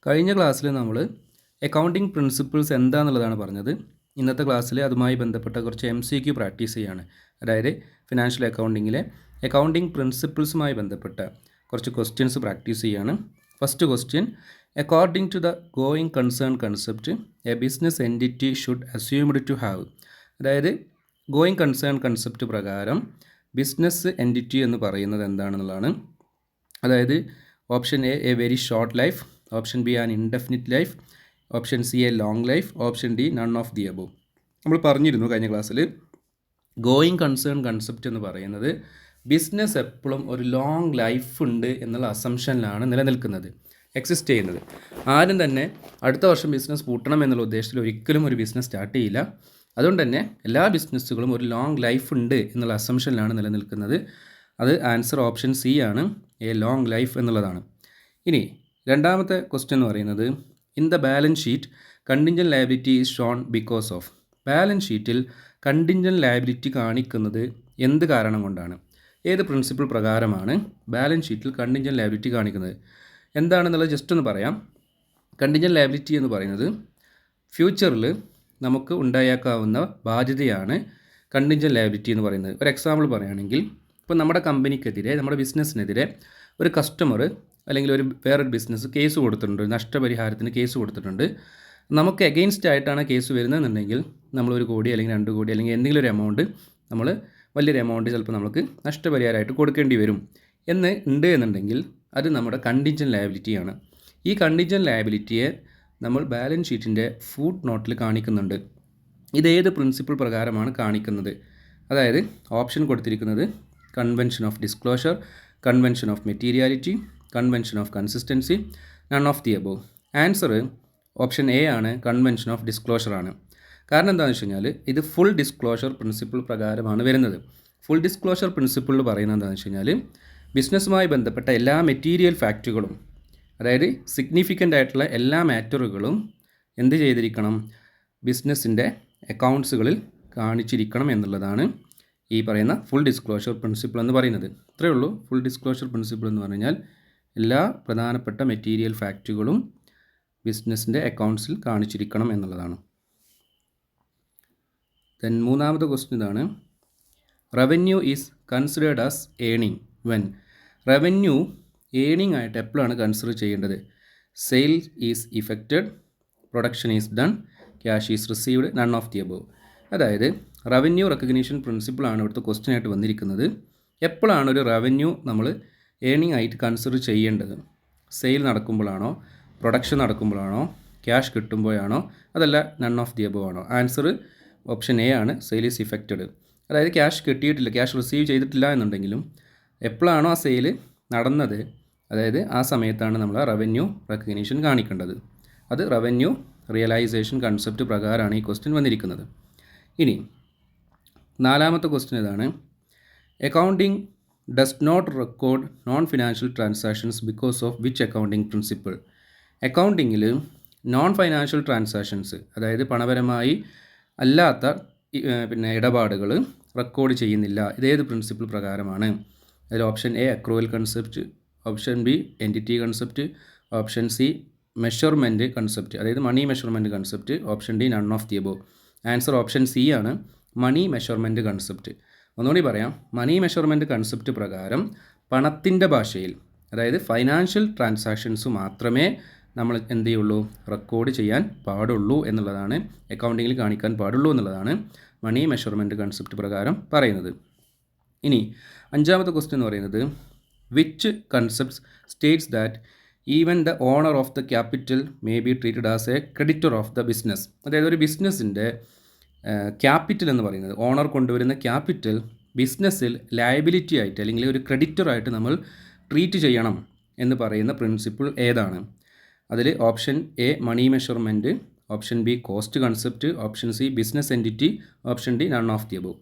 കഴിഞ്ഞ ക്ലാസ്സിൽ നമ്മൾ അക്കൗണ്ടിങ് പ്രിൻസിപ്പിൾസ് എന്താണെന്നുള്ളതാണ് പറഞ്ഞത്. ഇന്നത്തെ ക്ലാസ്സിൽ അതുമായി ബന്ധപ്പെട്ട കുറച്ച് MCQ പ്രാക്ടീസ് ചെയ്യുകയാണ്. അതായത് ഫിനാൻഷ്യൽ അക്കൗണ്ടിങ്ങിലെ അക്കൗണ്ടിങ് പ്രിൻസിപ്പിൾസുമായി ബന്ധപ്പെട്ട കുറച്ച് ക്വസ്റ്റ്യൻസ് പ്രാക്ടീസ് ചെയ്യുകയാണ്. First question: according to the going concern concept a business entity should assumed to have. അതായത് ഗോയിങ് കൺസേൺ കൺസെപ്റ്റ് പ്രകാരം ബിസിനസ് എൻറ്റിറ്റി എന്ന് പറയുന്നത് എന്താണെന്നുള്ളതാണ്. അതായത് option A very short life, option B an indefinite life, option C a long life, option D none of the above. നമ്മൾ പറഞ്ഞിരുന്നു കഴിഞ്ഞ ക്ലാസ്സിൽ ഗോയിങ് കൺസേൺ കൺസെപ്റ്റ് എന്ന് പറയുന്നത് ബിസിനസ് എപ്പോഴും ഒരു ലോങ് ലൈഫ് ഉണ്ട് എന്നുള്ള അസംഷനിലാണ് നിലനിൽക്കുന്നത്, എക്സിസ്റ്റ് ചെയ്യുന്നത്. ആരും തന്നെ അടുത്ത വർഷം ബിസിനസ് പൂട്ടണം എന്നുള്ള ഉദ്ദേശത്തിൽ ഒരിക്കലും ഒരു ബിസിനസ് സ്റ്റാർട്ട് ചെയ്യില്ല. അതുകൊണ്ട് തന്നെ എല്ലാ ബിസിനസ്സുകളും ഒരു ലോങ് ലൈഫ് ഉണ്ട് എന്നുള്ള അസംഷനിലാണ് നിലനിൽക്കുന്നത്. അത് ആൻസർ ഓപ്ഷൻ സി ആണ്, എ ലോങ് ലൈഫ് എന്നുള്ളതാണ്. ഇനി രണ്ടാമത്തെ ക്വസ്റ്റ്യൻ എന്ന് പറയുന്നത് in the balance sheet contingent liability is shown because of. Balance ഷീറ്റിൽ കണ്ടിൻജൻറ്റ് ലയബിലിറ്റി കാണിക്കുന്നത് എന്ത് കാരണം കൊണ്ടാണ്? ഏത് പ്രിൻസിപ്പിൾ പ്രകാരമാണ് ബാലൻസ് ഷീറ്റിൽ കണ്ടിൻജൻറ്റ് ലയബിലിറ്റി കാണിക്കുന്നത് എന്താണെന്നുള്ളത് ജസ്റ്റ് ഒന്ന് പറയാം. കണ്ടിൻജൻറ്റ് ലയബിലിറ്റി എന്ന് പറയുന്നത് ഫ്യൂച്ചറിൽ നമുക്ക് ഉണ്ടായേക്കാവുന്ന ബാധ്യതയാണ് കണ്ടിൻജൻറ്റ് ലയബിലിറ്റി എന്ന് പറയുന്നത്. ഒരു എക്സാമ്പിൾ പറയുകയാണെങ്കിൽ, ഇപ്പോൾ നമ്മുടെ കമ്പനിക്കെതിരെ, നമ്മുടെ ബിസിനസ്സിനെതിരെ ഒരു കസ്റ്റമർ അല്ലെങ്കിൽ വേറൊരു ബിസിനസ് കേസ് കൊടുത്തിട്ടുണ്ട്, നഷ്ടപരിഹാരത്തിന് കേസ് കൊടുത്തിട്ടുണ്ട്. നമുക്ക് എഗെയിൻസ്റ്റ് ആയിട്ടാണ് കേസ് വരുന്നതെന്നുണ്ടെങ്കിൽ നമ്മൾ 1 കോടി അല്ലെങ്കിൽ 2 കോടി അല്ലെങ്കിൽ എന്തെങ്കിലും ഒരു എമൗണ്ട്, നമ്മൾ വലിയൊരു എമൗണ്ട് ചിലപ്പോൾ നമുക്ക് നഷ്ടപരിഹാരമായിട്ട് കൊടുക്കേണ്ടി വരും എന്നുണ്ടെങ്കിൽ അത് നമ്മുടെ കണ്ടിൻജൻറ്റ് ലയബിലിറ്റിയാണ്. ഈ കണ്ടിൻജൻറ്റ് ലയബിലിറ്റിയെ നമ്മൾ ബാലൻസ് ഷീറ്റിൻ്റെ ഫുട് നോട്ടിൽ കാണിക്കുന്നുണ്ട്. ഇതേത് പ്രിൻസിപ്പിൾ പ്രകാരമാണ് കാണിക്കുന്നത്? അതായത് ഓപ്ഷൻ കൊടുത്തിരിക്കുന്നത് convention of disclosure, convention of materiality, convention of consistency, none of the above. Answer option A ആണ്, കൺവെൻഷൻ ഓഫ് ഡിസ്ക്ലോഷർ ആണ്. കാരണം എന്താണെന്ന് വെച്ച് കഴിഞ്ഞാൽ ഇത് ഫുൾ ഡിസ്ക്ലോഷർ പ്രിൻസിപ്പിൾ പ്രകാരമാണ് വരുന്നത്. ഫുൾ ഡിസ്ക്ലോഷർ പ്രിൻസിപ്പിൾ പറയുന്നത് എന്താണെന്ന് വെച്ച് കഴിഞ്ഞാൽ ബിസിനസ്സുമായി ബന്ധപ്പെട്ട എല്ലാ മെറ്റീരിയൽ ഫാക്റ്റുകളും, അതായത് സിഗ്നിഫിക്കൻ്റ് ആയിട്ടുള്ള എല്ലാ മാറ്ററുകളും എന്ത് ചെയ്തിരിക്കണം? ബിസിനസ്സിൻ്റെ അക്കൗണ്ട്സുകളിൽ കാണിച്ചിരിക്കണം എന്നുള്ളതാണ് ഈ പറയുന്ന ഫുൾ ഡിസ്ക്ലോഷർ പ്രിൻസിപ്പിൾ എന്ന് പറയുന്നത്. ഇത്രയേ ഉള്ളൂ. ഫുൾ ഡിസ്ക്ലോഷർ പ്രിൻസിപ്പിൾ എന്ന് പറഞ്ഞാൽ എല്ലാ പ്രധാനപ്പെട്ട മെറ്റീരിയൽ ഫാക്റ്റുകളും ബിസിനസ്സിൻ്റെ അക്കൗണ്ട്സിൽ കാണിച്ചിരിക്കണം എന്നുള്ളതാണ്. ദെൻ മൂന്നാമത്തെ ക്വസ്റ്റ്യൻ ഇതാണ്: revenue is considered as earning when. Revenue earning ആയിട്ട് എപ്പോഴാണ് കൺസിഡർ ചെയ്യേണ്ടത്? Sale is affected, production is done, cash is received, none of the above. അതായത് റവന്യൂ റെക്കഗ്നീഷൻ പ്രിൻസിപ്പിളാണ് ഇവിടുത്തെ ക്വസ്റ്റ്യൻ ആയിട്ട് വന്നിരിക്കുന്നത്. എപ്പോഴാണ് ഒരു റവന്യൂ നമ്മൾ ഏണിംഗ് ആയിട്ട് കൺസിഡർ ചെയ്യേണ്ടത്? സെയിൽ നടക്കുമ്പോഴാണോ, പ്രൊഡക്ഷൻ നടക്കുമ്പോഴാണോ, ക്യാഷ് കിട്ടുമ്പോഴാണോ, അതല്ല നൺ ഓഫ് ദി അബോവ് ആണോ? ആൻസർ ഓപ്ഷൻ എ ആണ്, സെയിൽ ഈസ് ഇഫക്റ്റഡ്. അതായത് ക്യാഷ് കിട്ടിയിട്ടില്ല, ക്യാഷ് റിസീവ് ചെയ്തിട്ടില്ല എന്നുണ്ടെങ്കിലും എപ്പോഴാണോ ആ സെയിൽ നടന്നത്, അതായത് ആ സമയത്താണ് നമ്മൾ റവന്യൂ റെക്കഗ്നീഷൻ കാണിക്കേണ്ടത്. അത് റവന്യൂ റിയലൈസേഷൻ കൺസെപ്റ്റ് പ്രകാരമാണ് ഈ ക്വസ്റ്റ്യൻ വന്നിരിക്കുന്നത്. ഇനി നാലാമത്തെ ക്വസ്റ്റ്യൻ ഇതാണ്: accounting does not record non financial transactions because of which accounting principle. അക്കൗണ്ടിങ്ങിൽ നോൺ ഫൈനാൻഷ്യൽ ട്രാൻസാക്ഷൻസ്, അതായത് പണപരമായി അല്ലാത്ത ഇടപാടുകൾ റെക്കോർഡ് ചെയ്യുന്നില്ല. ഇതേത് പ്രിൻസിപ്പിൾ പ്രകാരമാണ്? അതിൽ option A accrual concept, option B entity concept, option C measurement concept, അതായത് money measurement concept, option D none of the above. Answer option C ആണ്, മണി മെഷർമെൻറ്റ് കൺസെപ്റ്റ്. ഒന്നുകൂടി പറയാം, മണി മെഷർമെൻറ്റ് കൺസെപ്റ്റ് പ്രകാരം പണത്തിൻ്റെ ഭാഷയിൽ, അതായത് ഫൈനാൻഷ്യൽ ട്രാൻസാക്ഷൻസ് മാത്രമേ നമ്മൾ എന്ത് ചെയ്യുള്ളൂ? റെക്കോർഡ് ചെയ്യാൻ പാടുള്ളൂ എന്നുള്ളതാണ്, അക്കൗണ്ടിങ്ങിൽ കാണിക്കാൻ പാടുള്ളൂ എന്നുള്ളതാണ് മണി മെഷർമെൻറ്റ് കൺസെപ്റ്റ് പ്രകാരം പറയുന്നത്. ഇനി അഞ്ചാമത്തെ ക്വസ്റ്റ്യൻ എന്ന് പറയുന്നത് which concepts states that even the owner of the capital may be treated as a creditor of the business. അതായത് ഒരു ബിസിനസ്സിൻ്റെ ക്യാപിറ്റൽ എന്ന് പറയുന്നത്, ഓണർ കൊണ്ടുവരുന്ന ക്യാപിറ്റൽ ബിസിനസ്സിൽ ലയബിലിറ്റി ആയിട്ട് അല്ലെങ്കിൽ ഒരു ക്രെഡിറ്ററായിട്ട് നമ്മൾ ട്രീറ്റ് ചെയ്യണം എന്ന് പറയുന്ന പ്രിൻസിപ്പിൾ ഏതാണ്? അതിൽ option A money measurement, option B cost concept, option C business entity, option D none of the above.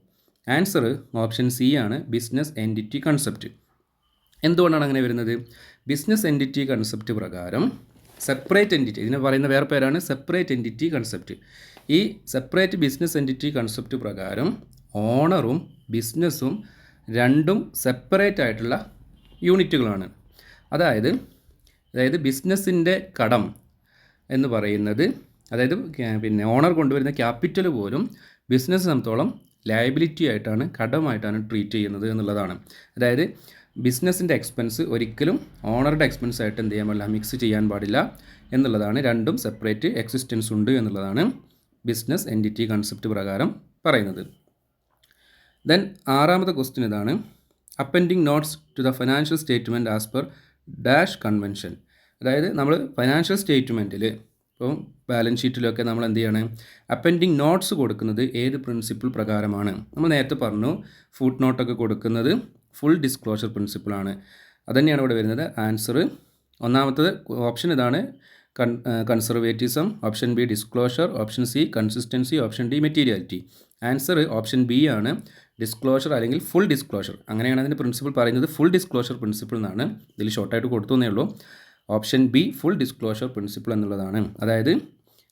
Answer option C ആണ്, ബിസിനസ് എൻറ്റിറ്റി കൺസെപ്റ്റ്. എന്തുകൊണ്ടാണ് അങ്ങനെ വരുന്നത്? ബിസിനസ് എൻറ്റിറ്റി കൺസെപ്റ്റ് പ്രകാരം സെപ്പറേറ്റ് എൻറ്റിറ്റി, ഇതിനെ പറയുന്ന വേറെ പേരാണ് സെപ്പറേറ്റ് എൻറ്റിറ്റി കൺസെപ്റ്റ്. ഈ സെപ്പറേറ്റ് ബിസിനസ് എൻറ്റിറ്റി കൺസെപ്റ്റ് പ്രകാരം ഓണറും ബിസിനസ്സും രണ്ടും സെപ്പറേറ്റ് ആയിട്ടുള്ള യൂണിറ്റുകളാണ്. അതായത് ബിസിനസ്സിൻ്റെ കടം എന്ന് പറയുന്നത്, അതായത് പിന്നെ ഓണർ കൊണ്ടുവരുന്ന ക്യാപിറ്റൽ പോലും ബിസിനസ് സംബന്ധിച്ചോളം ലയബിലിറ്റി ആയിട്ടാണ്, കടമായിട്ടാണ് ട്രീറ്റ് ചെയ്യുന്നത് എന്നുള്ളതാണ്. അതായത് ബിസിനസ്സിൻ്റെ എക്സ്പെൻസ് ഒരിക്കലും ഓണറുടെ എക്സ്പെൻസ് ആയിട്ട് എന്ത് ചെയ്യാൻ പാടില്ല, മിക്സ് ചെയ്യാൻ പാടില്ല എന്നുള്ളതാണ്. രണ്ടും സെപ്പറേറ്റ് എക്സിസ്റ്റൻസ് ഉണ്ട് എന്നുള്ളതാണ് ബിസിനസ് എൻറ്റിറ്റി കൺസെപ്റ്റ് പ്രകാരം പറയുന്നത്. ദെൻ ആറാമത്തെ ക്വസ്റ്റ്യൻ ഇതാണ്, appending notes to the financial statement as per dash convention. അതായത് നമ്മൾ ഫിനാൻഷ്യൽ സ്റ്റേറ്റ്മെൻറ്റിൽ ഇപ്പോൾ ബാലൻസ് ഷീറ്റിലൊക്കെ നമ്മൾ എന്ത് ചെയ്യാണ്, അപ്പൻഡിങ് നോട്ട്സ് കൊടുക്കുന്നത് ഏത് പ്രിൻസിപ്പിൾ പ്രകാരമാണ്? നമ്മൾ നേരത്തെ പറഞ്ഞു ഫുട് നോട്ടൊക്കെ കൊടുക്കുന്നത് ഫുൾ ഡിസ്ക്ലോഷർ പ്രിൻസിപ്പിളാണ്. അതുതന്നെയാണ് ഇവിടെ വരുന്നത്. ആൻസർ ഒന്നാമത്തത് ഓപ്ഷൻ ഇതാണ്, conservatism. Option B disclosure. Option C consistency. Option D materiality. Answer option B ആണ്, ഡിസ്ക്ലോഷർ അല്ലെങ്കിൽ ഫുൾ ഡിസ്ക്ലോഷർ. അങ്ങനെയാണ് അതിൻ്റെ പ്രിൻസിപ്പിൾ പറയുന്നത്, ഫുൾ ഡിസ്ക്ലോഷർ പ്രിൻസിപ്പിൾ എന്നാണ്. ഇതിൽ ഷോർട്ടായിട്ട് കൊടുത്തേ ഉള്ളൂ. Option B full disclosure principle എന്നുള്ളതാണ്. അതായത്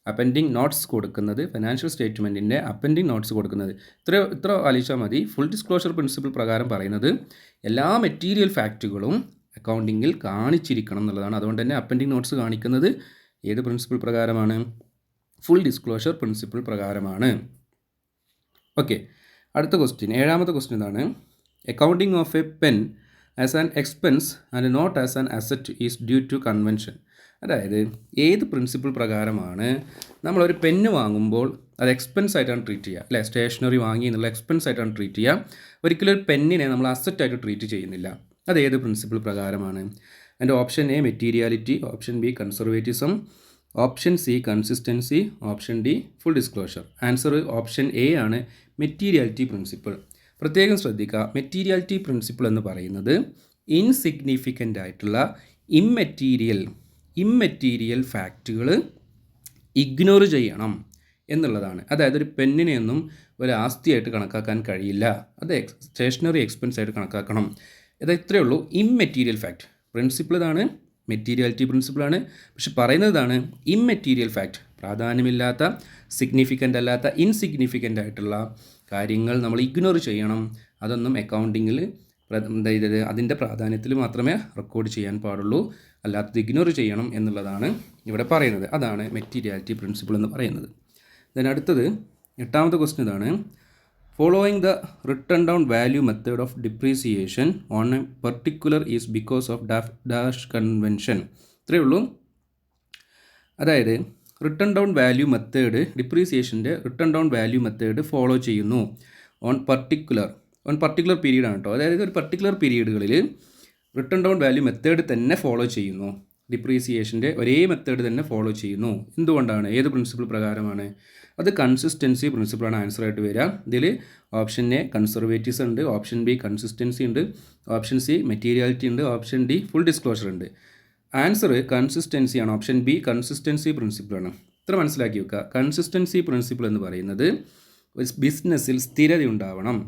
അപ്പൻഡിങ് നോട്ട്സ് കൊടുക്കുന്നത്, ഫിനാൻഷ്യൽ സ്റ്റേറ്റ്മെൻറ്റിൻ്റെ അപ്പൻഡിങ് നോട്ട്സ് കൊടുക്കുന്നത് ഇത്ര ആലോചിച്ചാൽ മതി. ഫുൾ ഡിസ്ക്ലോഷർ പ്രിൻസിപ്പിൾ പ്രകാരം പറയുന്നത് എല്ലാ മെറ്റീരിയൽ ഫാക്റ്റുകളും അക്കൗണ്ടിങ്ങിൽ കാണിച്ചിരിക്കണം എന്നുള്ളതാണ്. അതുകൊണ്ട് തന്നെ അപ്പൻഡിങ് നോട്ട്സ് കാണിക്കുന്നത് ഏത് പ്രിൻസിപ്പിൾ പ്രകാരമാണ്? ഫുൾ ഡിസ്ക്ലോഷർ പ്രിൻസിപ്പിൾ പ്രകാരമാണ്. ഓക്കെ, അടുത്ത ക്വസ്റ്റ്യൻ, ഏഴാമത്തെ ക്വസ്റ്റ്യൻ ഇതാണ്, accounting of a pen as an expense and not as an asset is due to convention. അതായത് ഏത് പ്രിൻസിപ്പിൾ പ്രകാരമാണ് നമ്മളൊരു പെന്ന് വാങ്ങുമ്പോൾ അത് എക്സ്പെൻസ് ആയിട്ടാണ് ട്രീറ്റ് ചെയ്യുക, അല്ലേ? സ്റ്റേഷനറി വാങ്ങി എന്നുള്ള എക്സ്പെൻസ് ആയിട്ടാണ് ട്രീറ്റ് ചെയ്യുക. ഒരിക്കലും ഒരു പെന്നിനെ നമ്മൾ അസറ്റായിട്ട് ട്രീറ്റ് ചെയ്യുന്നില്ല. അത് ഏത് പ്രിൻസിപ്പിൾ പ്രകാരമാണ്? അതിൻ്റെ option A materiality. Option B conservatism. Option C consistency. Option D full disclosure. Answer option A ആണ്, മെറ്റീരിയാലിറ്റി പ്രിൻസിപ്പിൾ. പ്രത്യേകം ശ്രദ്ധിക്കുക, മെറ്റീരിയാലിറ്റി പ്രിൻസിപ്പിൾ എന്ന് പറയുന്നത് ഇൻസിഗ്നിഫിക്കൻ്റ് ആയിട്ടുള്ള ഇമ്മെറ്റീരിയൽ ഫാക്റ്റുകൾ ഇഗ്നോർ ചെയ്യണം എന്നുള്ളതാണ്. അതായത് ഒരു പെന്നിനെയൊന്നും ഒരു ആസ്തിയായിട്ട് കണക്കാക്കാൻ കഴിയില്ല, അത് സ്റ്റേഷനറി എക്സ്പെൻസ് ആയിട്ട് കണക്കാക്കണം. ഇത് ഇത്രയേ ഉള്ളൂ. ഇമ്മെറ്റീരിയൽ ഫാക്റ്റ് പ്രിൻസിപ്പിൾ ഇതാണ്, മെറ്റീരിയാലിറ്റി പ്രിൻസിപ്പിളാണ്. പക്ഷെ പറയുന്നതാണ് ഇമ്മെറ്റീരിയൽ ഫാക്റ്റ്, പ്രാധാന്യമില്ലാത്ത, സിഗ്നിഫിക്കൻ്റ് അല്ലാത്ത, ഇൻസിഗ്നിഫിക്കൻ്റ് ആയിട്ടുള്ള കാര്യങ്ങൾ നമ്മൾ ഇഗ്നോർ ചെയ്യണം. അതൊന്നും അക്കൗണ്ടിങ്ങിൽ അതിൻ്റെ പ്രാധാന്യത്തിൽ മാത്രമേ റെക്കോർഡ് ചെയ്യാൻ പാടുള്ളൂ, അല്ലാത്തത് ഇഗ്നോർ ചെയ്യണം എന്നുള്ളതാണ് ഇവിടെ പറയുന്നത്. അതാണ് മെറ്റീരിയാലിറ്റി പ്രിൻസിപ്പിൾ എന്ന് പറയുന്നത്. ദെൻ അടുത്തത് എട്ടാമത്തെ ക്വസ്റ്റ്യൻ ഇതാണ്, following the written down value method of depreciation on a particular is because of dash convention. ഇത്രയേ ഉള്ളൂ. അതായത് റിട്ടൺ ഡൗൺ വാല്യൂ മെത്തേഡ്, ഡിപ്രീസിയേഷൻ്റെ written down value method follow ചെയ്യുന്നു ഓൺ പർട്ടിക്കുലർ പീരീഡ് ആണ് കേട്ടോ. അതായത് ഒരു പർട്ടിക്കുലർ പീരീഡുകളിൽ റിട്ടൺ ഡൗൺ വാല്യൂ മെത്തേഡ് തന്നെ ഫോളോ ചെയ്യുന്നു, ഡിപ്രീസിയേഷൻ്റെ ഒരേ മെത്തേഡ് തന്നെ ഫോളോ ചെയ്യുന്നു. എന്തുകൊണ്ടാണ്? ഏത് പ്രിൻസിപ്പിൾ പ്രകാരമാണ്? അത് കൺസിസ്റ്റൻസി പ്രിൻസിപ്പിളാണ് ആൻസർ ആയിട്ട് വരിക. ഇതിൽ ഓപ്ഷൻ എ കൺസർവേറ്റീവ്സ് ഉണ്ട്, ഓപ്ഷൻ ബി കൺസിസ്റ്റൻസി ഉണ്ട്, ഓപ്ഷൻ സി മെറ്റീരിയാലിറ്റി ഉണ്ട്, ഓപ്ഷൻ ഡി ഫുൾ ഡിസ്ക്ലോഷർ ഉണ്ട്. ആൻസർ കൺസിസ്റ്റൻസിയാണ്, ഓപ്ഷൻ ബി കൺസിസ്റ്റൻസി പ്രിൻസിപ്പിളാണ്. ഇത്ര മനസ്സിലാക്കി വെക്കുക. കൺസിസ്റ്റൻസി പ്രിൻസിപ്പിൾ എന്ന് പറയുന്നത് ബിസിനസ്സിൽ സ്ഥിരത ഉണ്ടാവണം.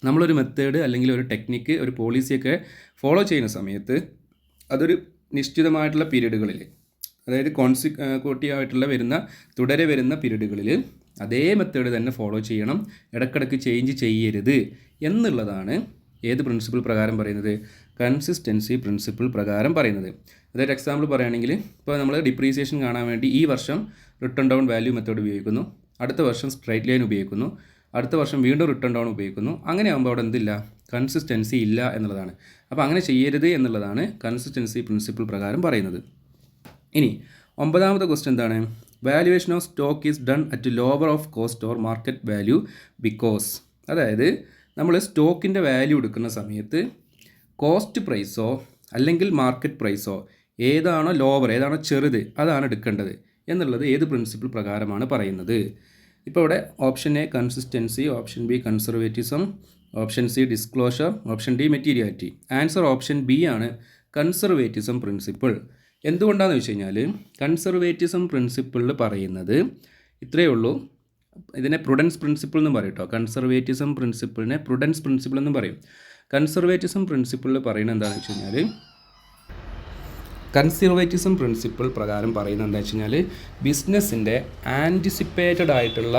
നമ്മളൊരു മെത്തേഡ് അല്ലെങ്കിൽ ഒരു ടെക്നിക്ക്, ഒരു പോളിസിയൊക്കെ ഫോളോ ചെയ്യുന്ന സമയത്ത് അതൊരു നിശ്ചിതമായിട്ടുള്ള പീരീഡുകളിൽ, അതായത് തുടരെ വരുന്ന പീരീഡുകളിൽ അതേ മെത്തേഡ് തന്നെ ഫോളോ ചെയ്യണം, ഇടയ്ക്കിടയ്ക്ക് ചേഞ്ച് ചെയ്യരുത് എന്നുള്ളതാണ് ഏത് പ്രിൻസിപ്പിൾ പ്രകാരം പറയുന്നത്? കൺസിസ്റ്റൻസി പ്രിൻസിപ്പിൾ പ്രകാരം പറയുന്നത്. അതായത് എക്സാമ്പിൾ പറയുകയാണെങ്കിൽ, ഇപ്പോൾ നമ്മൾ ഡിപ്രീസിയേഷൻ കാണാൻ വേണ്ടി ഈ വർഷം റിട്ടൺ ഡൗൺ വാല്യൂ മെത്തേഡ് ഉപയോഗിക്കുന്നു, അടുത്ത വർഷം സ്ട്രൈറ്റ് ലൈൻ ഉപയോഗിക്കുന്നു, അടുത്ത വർഷം വീണ്ടും റിട്ടൺ ഡൗൺ ഉപയോഗിക്കുന്നു. അങ്ങനെ ആകുമ്പോൾ അവിടെ എന്തില്ല? കൺസിസ്റ്റൻസി ഇല്ല എന്നുള്ളതാണ്. അപ്പോൾ അങ്ങനെ ചെയ്യരുത് എന്നുള്ളതാണ് കൺസിസ്റ്റൻസി പ്രിൻസിപ്പിൾ പ്രകാരം പറയുന്നത്. ഇനി ഒമ്പതാമത്തെ ക്വസ്റ്റ്യൻ എന്താണ്? Valuation of stock is done at lower of cost or market value because. അതായത് നമ്മൾ സ്റ്റോക്കിൻ്റെ വാല്യൂ എടുക്കുന്ന സമയത്ത് കോസ്റ്റ് പ്രൈസോ അല്ലെങ്കിൽ മാർക്കറ്റ് പ്രൈസോ ഏതാണോ ലോവർ, ഏതാണോ ചെറുത്, അതാണ് എടുക്കേണ്ടത് എന്നുള്ളത് ഏത് പ്രിൻസിപ്പിൾ പ്രകാരമാണ് പറയുന്നത്? ഇപ്പോൾ ഇവിടെ option A consistency, option B conservatism, option C disclosure, option D materiality. Answer option B ആണ്, കൺസർവേറ്റിസം പ്രിൻസിപ്പിൾ. എന്തുകൊണ്ടാണെന്ന് വെച്ച് കഴിഞ്ഞാൽ കൺസർവേറ്റിസം പ്രിൻസിപ്പിളിൽ പറയുന്നത് ഇത്രയേ ഉള്ളൂ. ഇതിനെ പ്രുഡൻസ് പ്രിൻസിപ്പിൾ എന്ന് പറയും കേട്ടോ. കൺസർവേറ്റിസം പ്രിൻസിപ്പിളിനെ പ്രുഡൻസ് പ്രിൻസിപ്പിൾ എന്ന് പറയും. കൺസർവേറ്റിസം പ്രിൻസിപ്പിളിൽ പറയുന്നത് എന്താണെന്ന് വെച്ച് കഴിഞ്ഞാൽ, കൺസർവേറ്റിസം പ്രിൻസിപ്പിൾ പ്രകാരം പറയുന്നത് എന്താ വെച്ച് കഴിഞ്ഞാൽ, ബിസിനസ്സിൻ്റെ ആൻറ്റിസിപ്പേറ്റഡ് ആയിട്ടുള്ള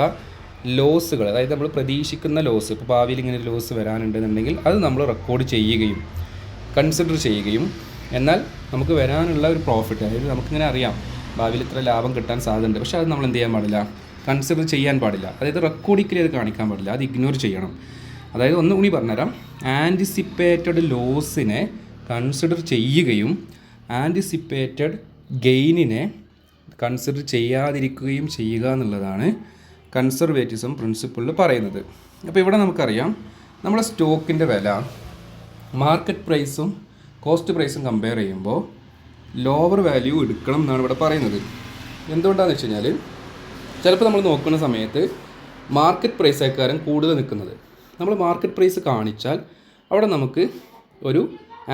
ലോസുകൾ, അതായത് നമ്മൾ പ്രതീക്ഷിക്കുന്ന ലോസ്, ഇപ്പോൾ ഭാവിയിൽ ഇങ്ങനെ ലോസ് വരാനുണ്ടെന്നുണ്ടെങ്കിൽ അത് നമ്മൾ റെക്കോർഡ് ചെയ്യുകയും കൺസിഡർ ചെയ്യുകയും, എന്നാൽ നമുക്ക് വരാനുള്ള ഒരു പ്രോഫിറ്റ്, അതായത് നമുക്കിങ്ങനെ അറിയാം ഭാവിയിൽ ഇത്ര ലാഭം കിട്ടാൻ സാധ്യതയുണ്ട്, പക്ഷേ അത് നമ്മൾ എന്ത് ചെയ്യാൻ പാടില്ല, കൺസിഡർ ചെയ്യാൻ പാടില്ല. അതായത് റെക്കോർഡിക്കലി അത് കാണിക്കാൻ പാടില്ല, അത് ഇഗ്നോർ ചെയ്യണം. അതായത് ഒന്നുകൂടി പറഞ്ഞുതരാം, ആൻറ്റിസിപ്പേറ്റഡ് ലോസിനെ കൺസിഡർ ചെയ്യുകയും ആൻറ്റിസിപ്പേറ്റഡ് ഗെയിനിനെ കൺസിഡർ ചെയ്യാതിരിക്കുകയും ചെയ്യുക എന്നുള്ളതാണ് കൺസർവേറ്റിസം പ്രിൻസിപ്പിളിൽ പറയുന്നത്. അപ്പോൾ ഇവിടെ നമുക്കറിയാം, നമ്മുടെ സ്റ്റോക്കിൻ്റെ വില മാർക്കറ്റ് പ്രൈസും കോസ്റ്റ് പ്രൈസും കമ്പയർ ചെയ്യുമ്പോൾ ലോവർ വാല്യൂ എടുക്കണം എന്നാണ് ഇവിടെ പറയുന്നത്. എന്തുകൊണ്ടാണെന്ന് വെച്ച് കഴിഞ്ഞാൽ, ചിലപ്പോൾ നമ്മൾ നോക്കുന്ന സമയത്ത് മാർക്കറ്റ് പ്രൈസേക്കാരൻ കൂടുതൽ നിൽക്കുന്നത്, നമ്മൾ മാർക്കറ്റ് പ്രൈസ് കാണിച്ചാൽ അവിടെ നമുക്ക് ഒരു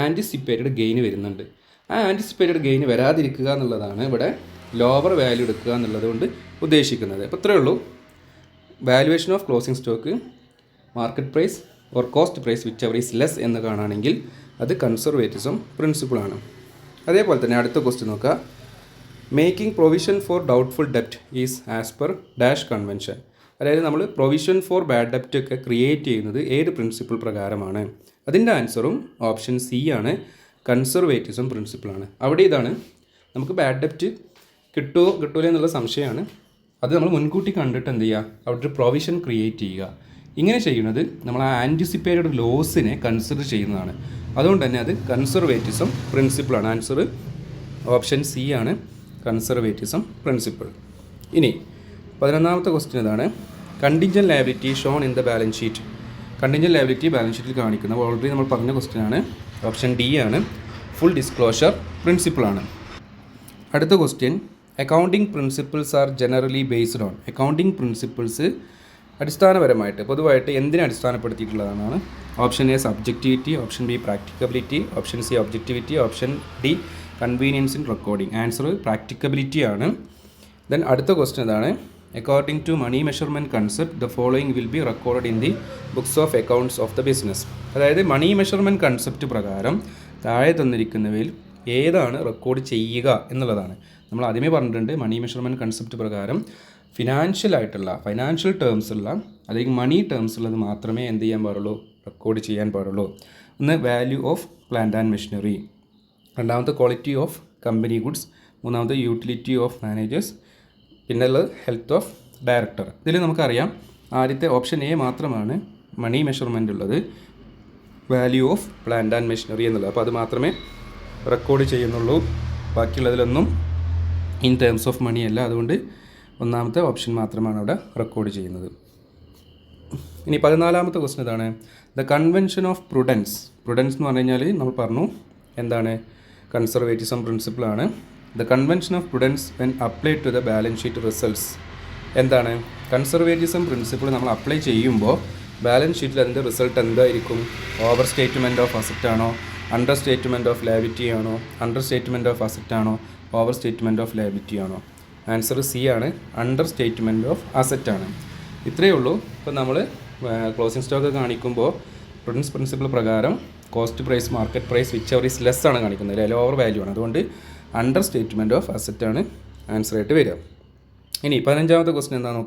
ആൻറ്റിസിപ്പേറ്റഡ് ഗെയിൻ വരുന്നുണ്ട്. ആ ആൻറ്റിസിപ്പേറ്റഡ് ഗെയിൻ വരാതിരിക്കുക എന്നുള്ളതാണ് ഇവിടെ ലോവർ വാല്യൂ എടുക്കുക എന്നുള്ളത് കൊണ്ട് ഉദ്ദേശിക്കുന്നത്. അപ്പോൾ ഇത്രയേ ഉള്ളൂ. Valuation of closing stock market price or cost price whichever is less എന്ന് കാണുകയാണെങ്കിൽ അത് കൺസർവേറ്റിസം പ്രിൻസിപ്പിളാണ്. അതേപോലെ തന്നെ അടുത്ത ക്വസ്റ്റ്യൻ നോക്കുക. മേക്കിംഗ് പ്രൊവിഷൻ ഫോർ ഡൗട്ട്ഫുൾ ഡെപ്റ്റ് is as per dash convention. അതായത് നമ്മൾ പ്രൊവിഷൻ ഫോർ ബാഡ് ഡെപ്റ്റ് ഒക്കെ ക്രിയേറ്റ് ചെയ്യുന്നത് ഏത് പ്രിൻസിപ്പിൾ പ്രകാരമാണ്? അതിൻ്റെ ആൻസറും ഓപ്ഷൻ സി ആണ്, കൺസർവേറ്റിസം പ്രിൻസിപ്പിളാണ്. അവിടെ ഇതാണ്, നമുക്ക് ബാഡ് ഡെപ്റ്റ് കിട്ടൂല എന്നുള്ള സംശയമാണ്. അത് നമ്മൾ മുൻകൂട്ടി കണ്ടിട്ട് എന്ത് ചെയ്യുക, അവിടെ ഒരു പ്രൊവിഷൻ ക്രിയേറ്റ് ചെയ്യുക. ഇങ്ങനെ ചെയ്യുന്നത് നമ്മൾ ആ ആൻറ്റിസിപ്പേറ്റഡ് ലോസിനെ കൺസിഡർ ചെയ്യുന്നതാണ്. അതുകൊണ്ട് തന്നെ അത് കൺസർവേറ്റിസം പ്രിൻസിപ്പിളാണ്. ആൻസർ ഓപ്ഷൻ സി ആണ്, കൺസർവേറ്റിസം പ്രിൻസിപ്പിൾ. ഇനി 11ാമത്തെ ക്വസ്റ്റ്യൻ ഇതാണ്. Contingent liability shown in the balance sheet. Contingent liability balance ഷീറ്റിൽ കാണിക്കുന്നത് ഓൾറെഡി നമ്മൾ പറഞ്ഞ ക്വസ്റ്റ്യൻ ആണ്, ഓപ്ഷൻ ഡി ആണ്, ഫുൾ ഡിസ്ക്ലോഷർ പ്രിൻസിപ്പിളാണ്. അടുത്ത question, accounting principles are generally based on. Accounting principles അടിസ്ഥാനപരമായിട്ട് പൊതുവായിട്ട് എന്തിനെ അടിസ്ഥാനപ്പെടുത്തിയിട്ടുള്ളതാണ്? Option A subjectivity, option B practicability, option C objectivity, option D convenience in recording. Answer practicability ആണ്. ദെൻ അടുത്ത ക്വസ്റ്റ്യൻ ഇതാണ്. According to money measurement concept the following will be record in the books of accounts of the business. അതായത് money measurement concept പ്രകാരം താഴെ തന്നിരിക്കുന്നവയിൽ ഏതാണ് record ചെയ്യുക എന്നുള്ളതാണ്. നമ്മൾ ആദ്യമേ പറഞ്ഞിട്ടുണ്ട്, മണി മെഷർമെൻറ്റ് കൺസെപ്റ്റ് പ്രകാരം ഫൈനാൻഷ്യൽ ടേംസുള്ള അല്ലെങ്കിൽ മണി ടേംസ് ഉള്ളത് മാത്രമേ എന്ത് ചെയ്യാൻ പാടുള്ളൂ, റെക്കോർഡ് ചെയ്യാൻ പാടുള്ളൂ. ഒന്ന് value of plant and machinery, രണ്ടാമത്തെ ക്വാളിറ്റി ഓഫ് കമ്പനി ഗുഡ്സ്, മൂന്നാമത്തെ യൂട്ടിലിറ്റി ഓഫ് മാനേജേഴ്സ്, പിന്നുള്ളത് ഹെൽത്ത് ഓഫ് ഡയറക്ടർ. ഇതിൽ നമുക്കറിയാം ആദ്യത്തെ ഓപ്ഷൻ എ മാത്രമാണ് മണി മെഷർമെൻ്റ് ഉള്ളത്, value of plant and machinery എന്നുള്ളത്. അപ്പോൾ അത് മാത്രമേ റെക്കോർഡ് ചെയ്യുന്നുള്ളൂ, ബാക്കിയുള്ളതിലൊന്നും ഇൻ ടേംസ് ഓഫ് മണി അല്ല. അതുകൊണ്ട് ഒന്നാമത്തെ ഓപ്ഷൻ മാത്രമാണ് അവിടെ റെക്കോർഡ് ചെയ്യുന്നത്. ഇനി 14ാമത്തെ ക്വസ്റ്റ്യൻ ഇതാണ്. The convention of prudence. Prudence എന്ന് പറഞ്ഞു കഴിഞ്ഞാൽ നമ്മൾ പറഞ്ഞു എന്താണ്, കൺസർവേറ്റിസം പ്രിൻസിപ്പിളാണ്. The convention of prudence when applied to the balance sheet results. എന്താണ് കൺസർവേറ്റിസം പ്രിൻസിപ്പിൾ നമ്മൾ അപ്ലൈ ചെയ്യുമ്പോൾ ബാലൻസ് ഷീറ്റിൽ അതിൻ്റെ റിസൾട്ട് എന്തായിരിക്കും? ഓവർ സ്റ്റേറ്റ്മെൻറ്റ് ഓഫ് അസറ്റ് ആണോ, അണ്ടർ സ്റ്റേറ്റ്മെൻറ്റ് ഓഫ് ലയബിലിറ്റി ആണോ, അണ്ടർ സ്റ്റേറ്റ്മെൻറ്റ് ഓഫ് അസറ്റ് ആണോ, ഓവർ സ്റ്റേറ്റ്മെൻറ്റ് ഓഫ് ലയബിലിറ്റി ആണോ? ആൻസർ സി ആണ്, അണ്ടർ സ്റ്റേറ്റ്മെൻറ്റ് ഓഫ് അസറ്റ് ആണ്. ഇത്രയേ ഉള്ളൂ. ഇപ്പോൾ നമ്മൾ ക്ലോസിംഗ് സ്റ്റോക്ക് കാണിക്കുമ്പോൾ പ്രുഡൻസ് പ്രിൻസിപ്പിൾ പ്രകാരം cost price, market price whichever is less ആണ് കാണിക്കുന്നത്, ലോവർ വാല്യൂ ആണ്. അതുകൊണ്ട് അണ്ടർ സ്റ്റേറ്റ്മെൻറ്റ് ഓഫ് അസറ്റ് ആണ് ആൻസർ ആയിട്ട് വരിക. ഇനി 15ാമത്തെ ക്വസ്റ്റ്യൻ എന്താ നോക്കുക.